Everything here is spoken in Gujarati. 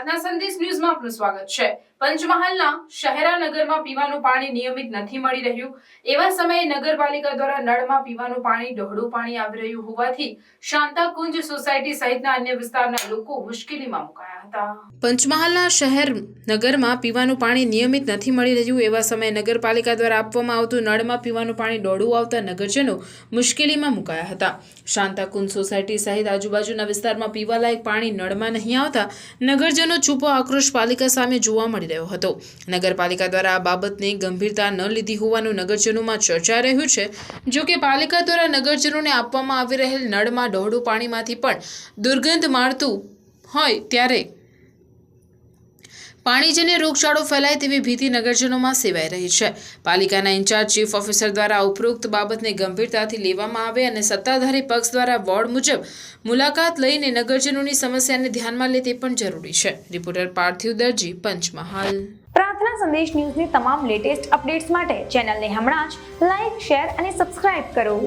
પ્રાર્થના સંદેશ ન્યૂઝમાં આપનું સ્વાગત છે। પંચમહાલના શહેરાનગરમાં પીવાનું પાણી નિયમિત નથી મળી રહ્યું। એવા સમયે નગરપાલિકા દ્વારા નળમાં પીવાનું પાણી ડહોળું પાણી આવી રહ્યું હોવાથી શાંતાકુંજ સોસાયટી સહિતના અન્ય વિસ્તારના લોકો મુશ્કેલીમાં મુકાયા હતા। પંચમહાલના શહેરનગરમાં પીવાનું પાણી નિયમિત નથી મળી રહ્યું। એવા સમયે નગરપાલિકા દ્વારા આપવામાં આવતું નળમાં પીવાનું પાણી ડહોળું આવતા નગરજનો મુશ્કેલીમાં મુકાયા હતા। શાંતાકુંજ સોસાયટી સહિત આજુબાજુના વિસ્તારમાં પીવાલાયક પાણી નળમાં નહીં આવતા નગરજનો છૂપો આક્રોશ પાલિકા સામે જોવા મળી રહ્યો હતો। નગરપાલિકા દ્વારા આ બાબતને ગંભીરતા ન લીધી હોવાનું નગરજનોમાં ચર્ચા રહ્યું છે। જો કે પાલિકા દ્વારા નગરજનોને આપવામાં આવી રહેલ નળમાં ડહોળું પાણીમાંથી પણ દુર્ગંધ મારતું હોય ત્યારે પાણીજન્ય રોગચાળો ફેલાય તેવી ભીતિ નગરજનોમાં સેવાઈ રહી છે। પાલિકાના ઇન્ચાર્જ ચીફ ઓફિસર દ્વારા ઉપરોક્ત બાબતને ગંભીરતાથી લેવામાં આવે અને સત્તાધારી પક્ષ દ્વારા વોર્ડ મુજબ મુલાકાત લઈને નગરજનોની સમસ્યાને ધ્યાનમાં લે તે પણ જરૂરી છે। રિપોર્ટર પાર્થિવ દરજી, પંચમહાલ। પ્રાર્થના સંદેશ ન્યૂઝની તમામ લેટેસ્ટ અપડેટ્સ માટે ચેનલને હમણાં જ લાઇક, શેર અને સબસ્ક્રાઇબ કરો।